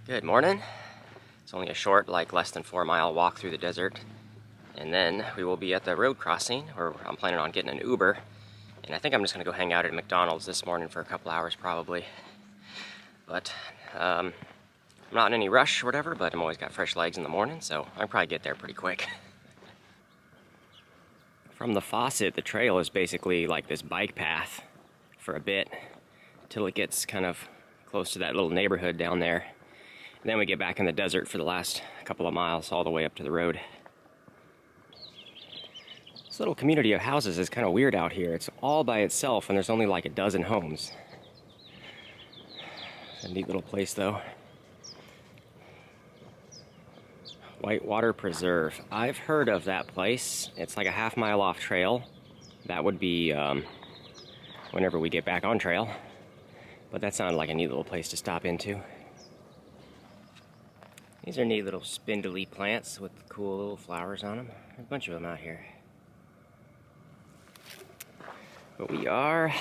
Good morning. It's only a short, like less than 4-mile walk through the desert. And then we will be at the road crossing, where I'm planning on getting an Uber. And I think I'm just gonna go hang out at McDonald's this morning for a couple hours probably. But I'm not in any rush or whatever, but I'm always got fresh legs in the morning, so I'll probably get there pretty quick. From the Faucet, the trail is basically like this bike path for a bit, till it gets kind of close to that little neighborhood down there. And then we get back in the desert for the last couple of miles all the way up to the road. This little community of houses is kind of weird out here. It's all by itself and there's only like a dozen homes. It's a neat little place though. Whitewater Preserve. I've heard of that place. It's like a half-mile off trail. That would be whenever we get back on trail. But that sounded like a neat little place to stop into. These are neat little spindly plants with cool little flowers on them. There's a bunch of them out here. But we are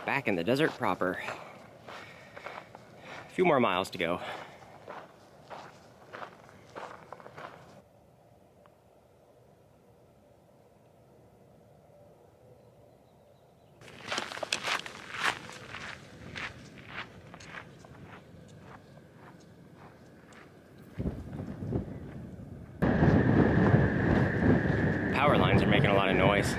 back in the desert proper. A few more miles to go. Power lines are making a lot of noise.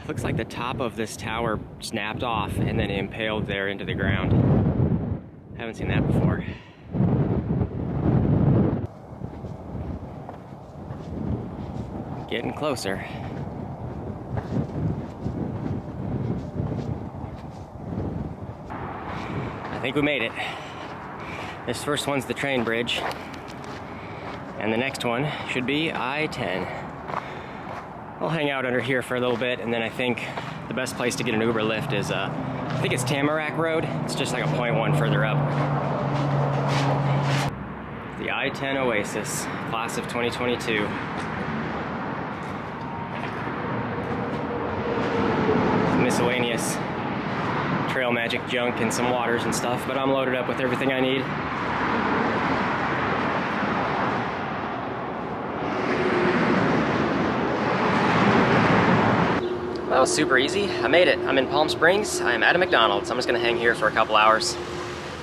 Looks like the top of this tower snapped off and then impaled there into the ground. Haven't seen that before. Getting closer. I think we made it. This first one's the train bridge, and the next one should be I-10. I'll hang out under here for a little bit, and then I think the best place to get an Uber lift is, I think it's Tamarack Road. It's just like a 0.1 further up. The I-10 Oasis, class of 2022. Miscellaneous trail magic junk and some waters and stuff, but I'm loaded up with everything I need. That was super easy. I made it. I'm in Palm Springs. I'm at a McDonald's. I'm just gonna hang here for a couple hours.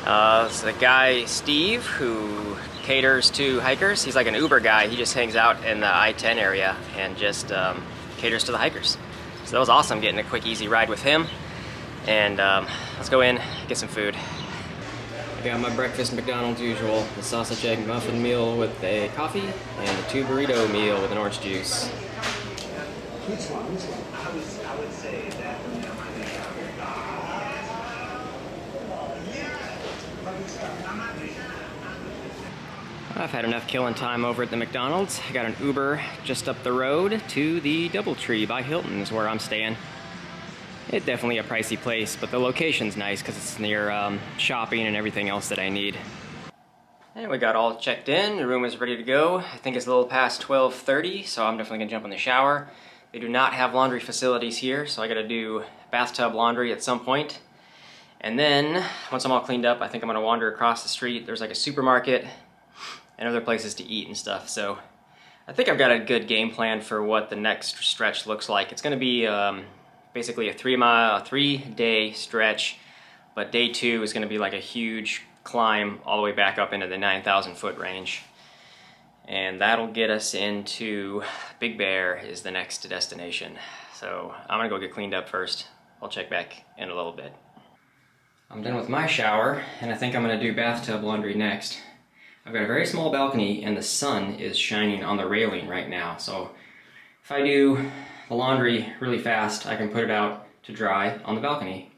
It's the guy, Steve, who caters to hikers. He's like an Uber guy. He just hangs out in the I-10 area and just caters to the hikers. So that was awesome getting a quick, easy ride with him. And let's go in, get some food. I got my breakfast McDonald's usual. The sausage egg muffin meal with a coffee and a 2 burrito meal with an orange juice. Which one? I would say that. I've had enough killing time over at the McDonald's. I got an Uber just up the road to the DoubleTree by Hilton is where I'm staying. It's definitely a pricey place, but the location's nice because it's near shopping and everything else that I need. And we got all checked in. The room is ready to go. I think it's a little past 12:30, so I'm definitely gonna jump in the shower. They do not have laundry facilities here, so I gotta do bathtub laundry at some point. And then, once I'm all cleaned up, I think I'm gonna wander across the street. There's like a supermarket and other places to eat and stuff. So I think I've got a good game plan for what the next stretch looks like. It's gonna be basically a 3-day stretch, but day 2 is gonna be like a huge climb all the way back up into the 9,000 foot range. And that'll get us into Big Bear is the next destination. So I'm gonna go get cleaned up first. I'll check back in a little bit. I'm done with my shower, and I think I'm gonna do bathtub laundry next. I've got a very small balcony, and the sun is shining on the railing right now. So if I do the laundry really fast, I can put it out to dry on the balcony.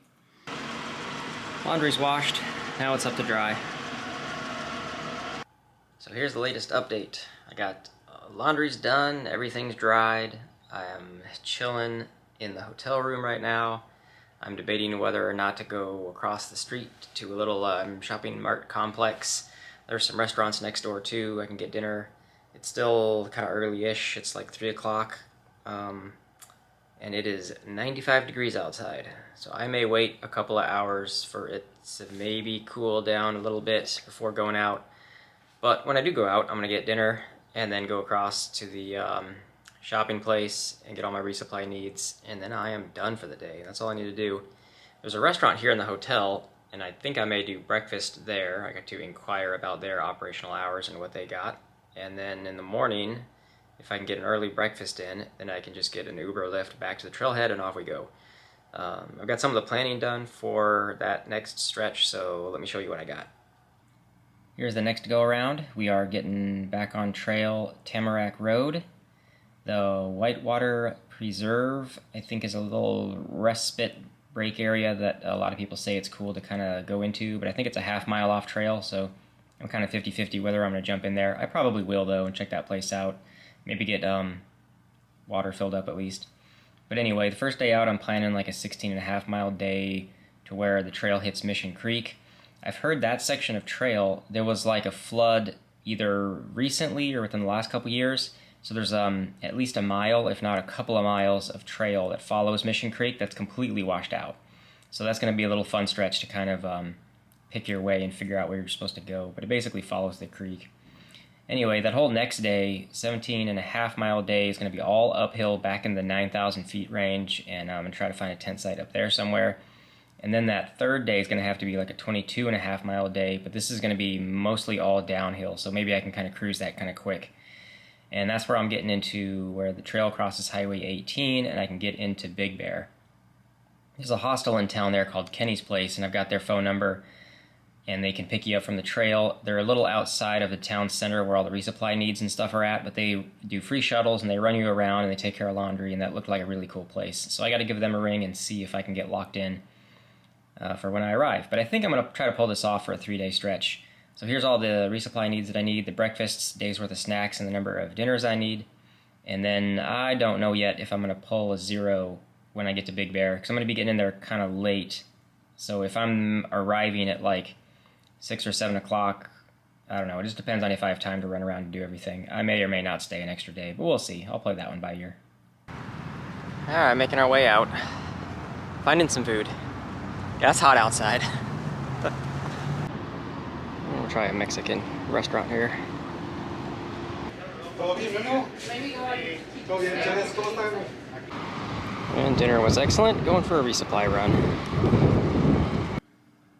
Laundry's washed, now it's up to dry. So here's the latest update. I got laundry's done, everything's dried. I am chilling in the hotel room right now. I'm debating whether or not to go across the street to a little shopping mart complex. There's some restaurants next door too. I can get dinner. It's still kind of early-ish. It's like 3 o'clock. and it is 95 degrees outside. So I may wait a couple of hours for it to maybe cool down a little bit before going out. But when I do go out, I'm gonna get dinner and then go across to the shopping place and get all my resupply needs, and then I am done for the day. That's all I need to do. There's a restaurant here in the hotel, and I think I may do breakfast there. I got to inquire about their operational hours and what they got. And then in the morning, if I can get an early breakfast in, then I can just get an Uber or Lyft back to the trailhead and off we go. I've got some of the planning done for that next stretch, so let me show you what I got. Here's the next go around. We are getting back on trail Tamarack Road. The Whitewater Preserve, I think, is a little respite break area that a lot of people say it's cool to kind of go into, but I think it's a half-mile off trail, so I'm kind of 50-50 whether I'm going to jump in there. I probably will, though, and check that place out. Maybe get water filled up at least. But anyway, the first day out, I'm planning like a 16.5-mile day to where the trail hits Mission Creek. I've heard that section of trail, there was like a flood either recently or within the last couple years. So there's at least a mile, if not a couple of miles, of trail that follows Mission Creek that's completely washed out. So that's going to be a little fun stretch to kind of pick your way and figure out where you're supposed to go. But it basically follows the creek. Anyway, that whole next day, 17.5-mile day, is going to be all uphill back in the 9,000 feet range, and I'm going to try to find a tent site up there somewhere. And then that third day is going to have to be like a 22.5-mile day, but this is going to be mostly all downhill, so maybe I can kind of cruise that kind of quick. And that's where I'm getting into where the trail crosses Highway 18, and I can get into Big Bear. There's a hostel in town there called Kenny's Place, and I've got their phone number, and they can pick you up from the trail. They're a little outside of the town center where all the resupply needs and stuff are at, but they do free shuttles, and they run you around, and they take care of laundry, and that looked like a really cool place. So I got to give them a ring and see if I can get locked in for when I arrive. But I think I'm going to try to pull this off for a 3-day stretch. So here's all the resupply needs that I need, the breakfasts, day's worth of snacks, and the number of dinners I need. And then I don't know yet if I'm going to pull a 0 when I get to Big Bear, because I'm going to be getting in there kind of late. So if I'm arriving at like 6 or 7 o'clock, I don't know. It just depends on if I have time to run around and do everything. I may or may not stay an extra day, but we'll see. I'll play that one by ear. Alright, making our way out. Finding some food. Yeah, it's hot outside. We'll try a Mexican restaurant here. And dinner was excellent. Going for a resupply run.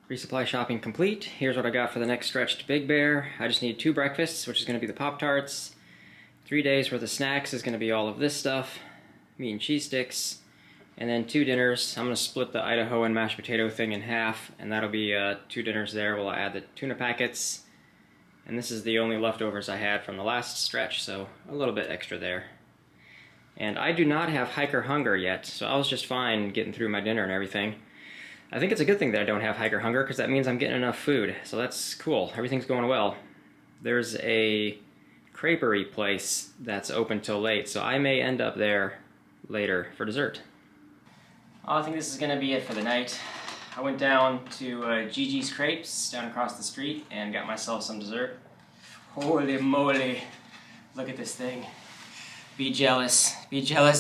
Resupply shopping complete. Here's what I got for the next stretch to Big Bear. I just need 2 breakfasts, which is going to be the Pop-Tarts. 3 days worth of snacks is going to be all of this stuff. Meat and cheese sticks. And then 2 dinners. I'm going to split the Idaho and mashed potato thing in half, and that'll be 2 dinners there. We'll add the tuna packets. And this is the only leftovers I had from the last stretch, so a little bit extra there. And I do not have hiker hunger yet, so I was just fine getting through my dinner and everything. I think it's a good thing that I don't have hiker hunger, because that means I'm getting enough food, so that's cool. Everything's going well. There's a creperie place that's open till late, so I may end up there later for dessert. I think this is going to be it for the night. I went down to Gigi's Crepes down across the street and got myself some dessert. Holy moly, look at this thing. Be jealous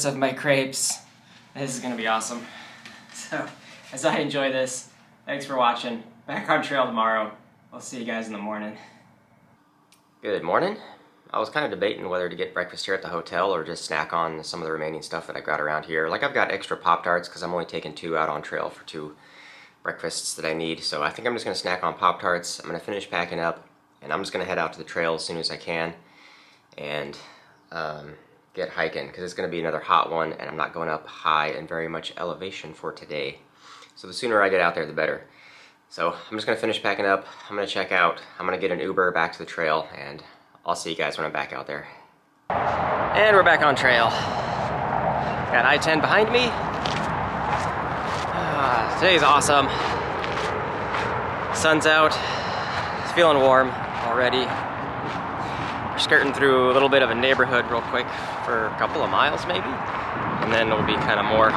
of my crepes. This is going to be awesome. So, as I enjoy this, thanks for watching. Back on trail tomorrow. I'll see you guys in the morning. Good morning. I was kind of debating whether to get breakfast here at the hotel or just snack on some of the remaining stuff that I got around here. Like, I've got extra Pop-Tarts because I'm only taking 2 out on trail for 2 breakfasts that I need. So I think I'm just going to snack on Pop-Tarts. I'm going to finish packing up, and I'm just going to head out to the trail as soon as I can and get hiking, because it's going to be another hot one, and I'm not going up high and very much elevation for today. So the sooner I get out there, the better. So I'm just going to finish packing up. I'm going to check out. I'm going to get an Uber back to the trail, and I'll see you guys when I'm back out there. And we're back on trail. Got I-10 behind me. Today's awesome. Sun's out. It's feeling warm already. We're skirting through a little bit of a neighborhood real quick for a couple of miles maybe. And then we'll be kind of more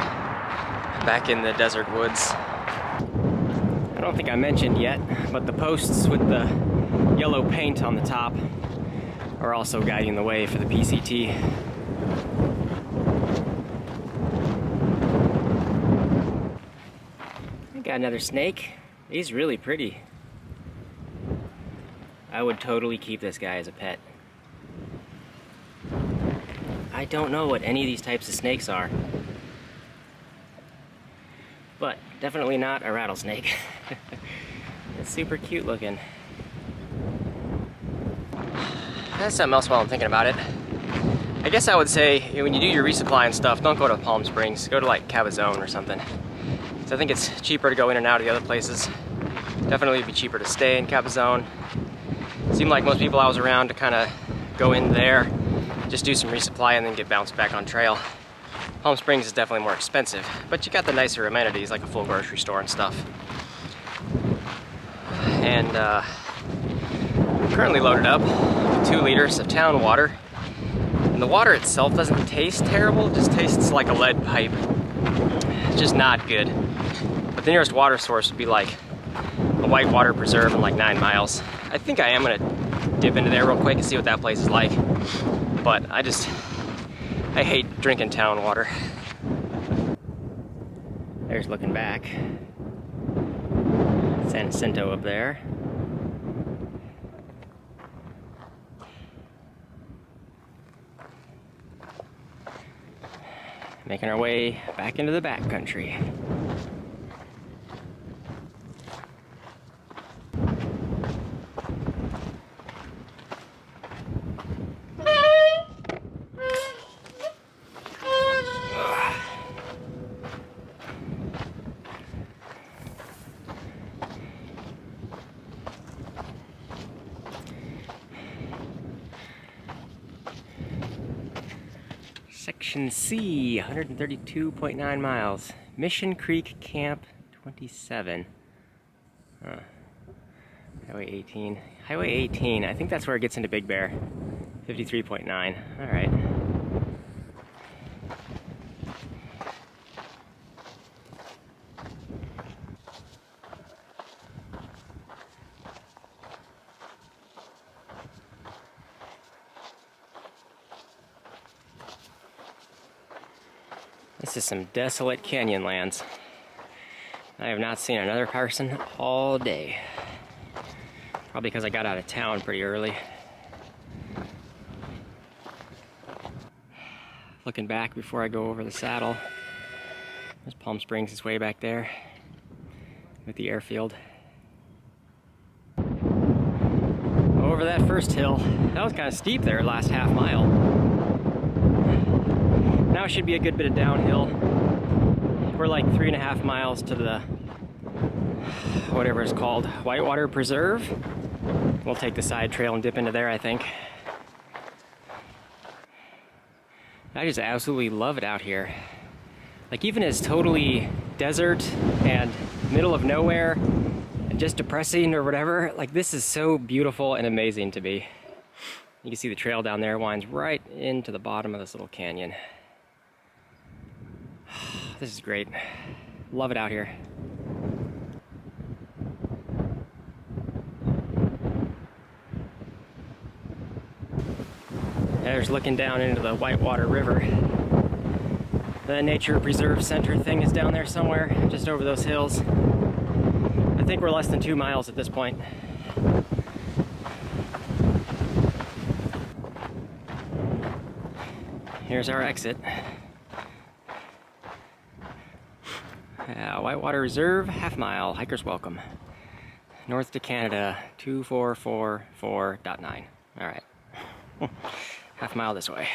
back in the desert woods. I don't think I mentioned yet, but the posts with the yellow paint on the top are also guiding the way for the PCT. Got another snake. He's really pretty. I would totally keep this guy as a pet. I don't know what any of these types of snakes are, but definitely not a rattlesnake. It's super cute looking. That's something else while I'm thinking about it. I guess I would say when you do your resupply and stuff, don't go to Palm Springs. Go to like Cabazon or something. So I think it's cheaper to go in and out of the other places. Definitely it'd be cheaper to stay in Cabazon. Seemed like most people I was around to kind of go in there, just do some resupply and then get bounced back on trail. Palm Springs is definitely more expensive, but you got the nicer amenities like a full grocery store and stuff. And I'm currently loaded up with 2 liters of town water. And the water itself doesn't taste terrible, it just tastes like a lead pipe. It's just not good. But the nearest water source would be like a Whitewater Preserve in like 9 miles. I think I am gonna dip into there real quick and see what that place is like. But I hate drinking town water. There's looking back. San Jacinto up there. Making our way back into the backcountry. Section C, 132.9 miles. Mission Creek Camp 27. Highway 18. Highway 18, I think that's where it gets into Big Bear. 53.9. Alright. This is some desolate canyon lands. I have not seen another person all day. Probably because I got out of town pretty early. Looking back before I go over the saddle. There's Palm Springs is way back there with the airfield. Over that first hill. That was kind of steep there, last half mile. Now it should be a good bit of downhill. We're like 3.5 miles to the, whatever it's called, Whitewater Preserve. We'll take the side trail and dip into there, I think. I just absolutely love it out here. Like, even as totally desert and middle of nowhere and just depressing or whatever, like, this is so beautiful and amazing to me. You can see the trail down there winds right into the bottom of this little canyon. This is great. Love it out here. There's looking down into the Whitewater River. The Nature Preserve Center thing is down there somewhere, just over those hills. I think we're less than 2 miles at this point. Here's our exit. Whitewater Reserve, half mile, hiker's welcome. North to Canada, 2444.9. All right, half mile this way.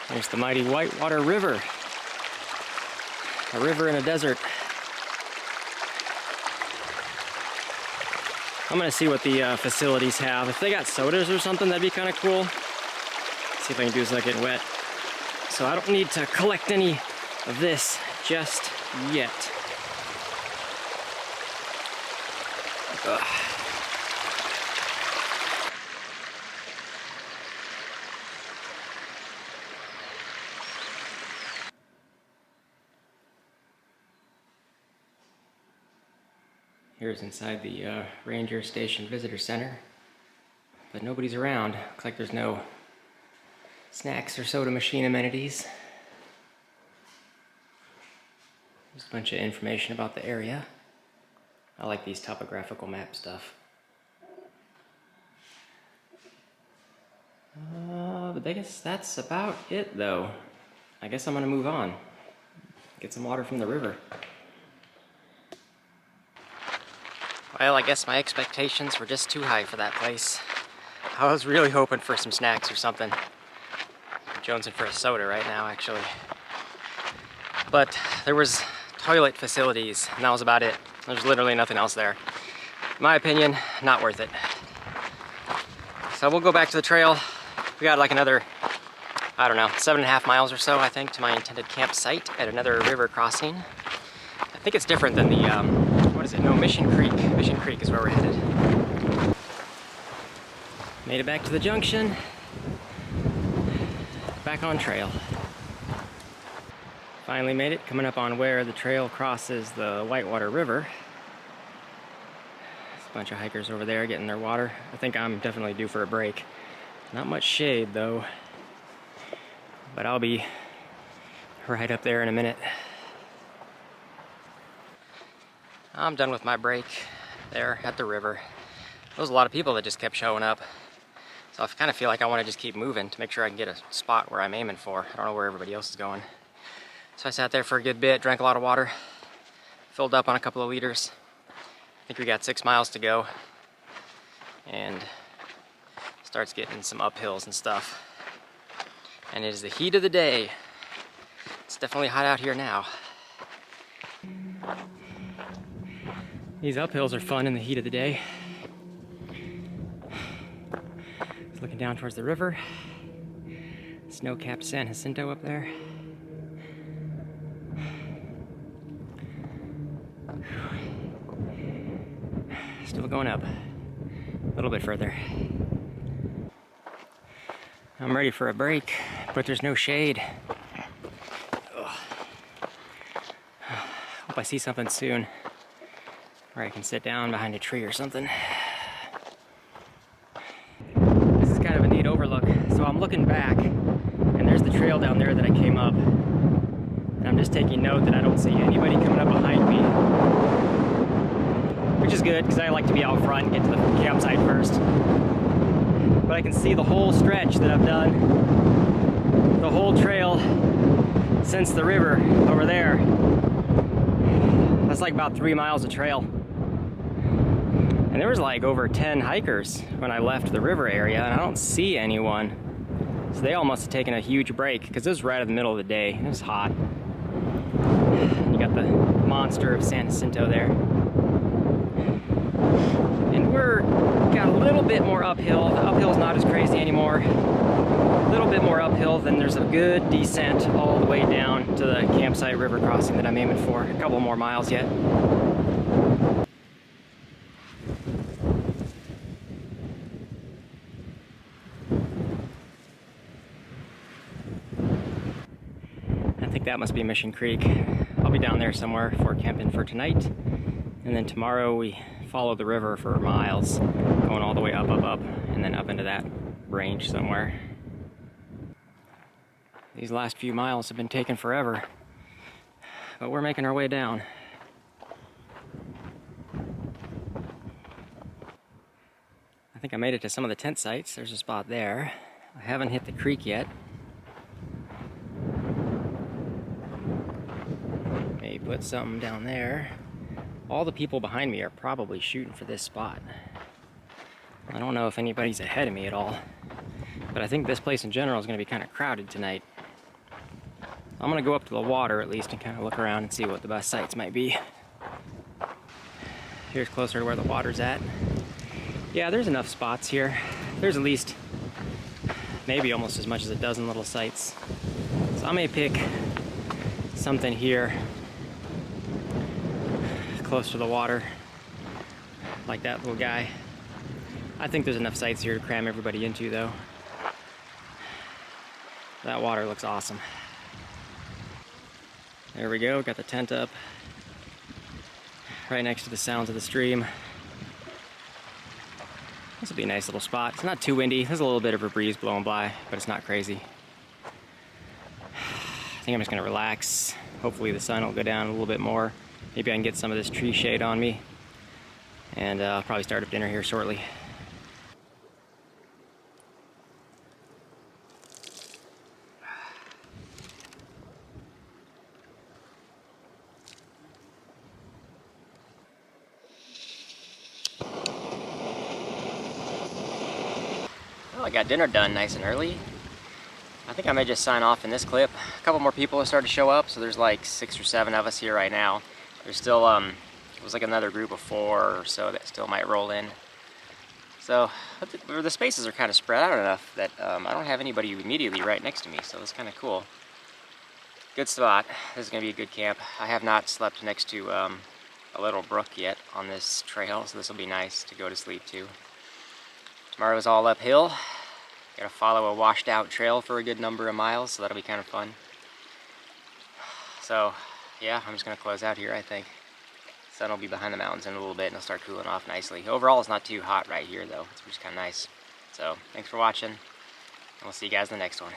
There's the mighty Whitewater River. A river in a desert. I'm gonna see what the facilities have. If they got sodas or something, that'd be kind of cool. See if I can do this without getting wet. So I don't need to collect any of this just yet. Ugh. Here's inside the Ranger Station Visitor Center, but nobody's around. Looks like there's no snacks or soda machine amenities. Just a bunch of information about the area. I like these topographical map stuff. But I guess that's about it though. I guess I'm gonna move on. Get some water from the river. Well, I guess my expectations were just too high for that place. I was really hoping for some snacks or something. I'm jonesing for a soda right now, actually. But there was toilet facilities, and that was about it. There's literally nothing else there. In my opinion, not worth it. So we'll go back to the trail. We got like another, I don't know, 7.5 miles or so, I think, to my intended campsite at another river crossing. I think it's different than the, what is it? No, Mission Creek. Mission Creek is where we're headed. Made it back to the junction. Back on trail. Finally made it, coming up on where the trail crosses the Whitewater River. There's a bunch of hikers over there getting their water. I think I'm definitely due for a break. Not much shade though, but I'll be right up there in a minute. I'm done with my break there at the river. There was a lot of people that just kept showing up. So I kind of feel like I want to just keep moving to make sure I can get a spot where I'm aiming for. I don't know where everybody else is going. So I sat there for a good bit, drank a lot of water, filled up on a couple of liters. I think we got 6 miles to go. And starts getting some uphills and stuff. And it is the heat of the day. It's definitely hot out here now. These uphills are fun in the heat of the day. Just looking down towards the river. Snow-capped San Jacinto up there. Still going up. A little bit further. I'm ready for a break, but there's no shade. Ugh. Hope I see something soon where I can sit down behind a tree or something. This is kind of a neat overlook. So I'm looking back, and there's the trail down there that I came up. And I'm just taking note that I don't see anybody coming up behind me. Which is good, because I like to be out front and get to the campsite first. But I can see the whole stretch that I've done. The whole trail since the river over there. That's like about 3 miles of trail. And there was like over 10 hikers when I left the river area, and I don't see anyone. So they all must have taken a huge break, because it was right in the middle of the day. It was hot. You got the monster of San Jacinto there. And we're got a little bit more uphill. The uphill's not as crazy anymore. A little bit more uphill, then there's a good descent all the way down to the campsite river crossing that I'm aiming for. A couple more miles yet. I think that must be Mission Creek. I'll be down there somewhere for camping for tonight. And then tomorrow we follow the river for miles, going all the way up, and then up into that range somewhere. These last few miles have been taking forever, but we're making our way down. I think I made it to some of the tent sites. There's a spot there. I haven't hit the creek yet. Maybe put something down there. All the people behind me are probably shooting for this spot. I don't know if anybody's ahead of me at all, but I think this place in general is going to be kind of crowded tonight. I'm going to go up to the water at least and kind of look around and see what the best sites might be. Here's closer to where the water's at. Yeah, there's enough spots here. There's at least maybe almost as much as a dozen little sites. So I may pick something here close to the water, like that little guy. I think there's enough sites here to cram everybody into though. That water looks awesome. There we go, got the tent up right next to the sounds of the stream. This will be a nice little spot. It's not too windy. There's a little bit of a breeze blowing by, but it's not crazy. I think I'm just gonna relax, Hopefully the sun will go down a little bit more. Maybe I can get some of this tree shade on me. And I'll probably start up dinner here shortly. Well, I got dinner done nice and early. I think I may just sign off in this clip. A couple more people have started to show up, so there's like 6 or 7 of us here right now. There's still, it was like another group of 4 or so that still might roll in. So, the spaces are kind of spread out enough that I don't have anybody immediately right next to me, so that's kind of cool. Good spot. This is going to be a good camp. I have not slept next to a little brook yet on this trail, so this will be nice to go to sleep to. Tomorrow is all uphill. Gotta follow a washed out trail for a good number of miles, so that'll be kind of fun. So, yeah, I'm just gonna close out here, I think. Sun will be behind the mountains in a little bit and it'll start cooling off nicely. Overall, it's not too hot right here though, which is kind of nice. So, thanks for watching, and we'll see you guys in the next one.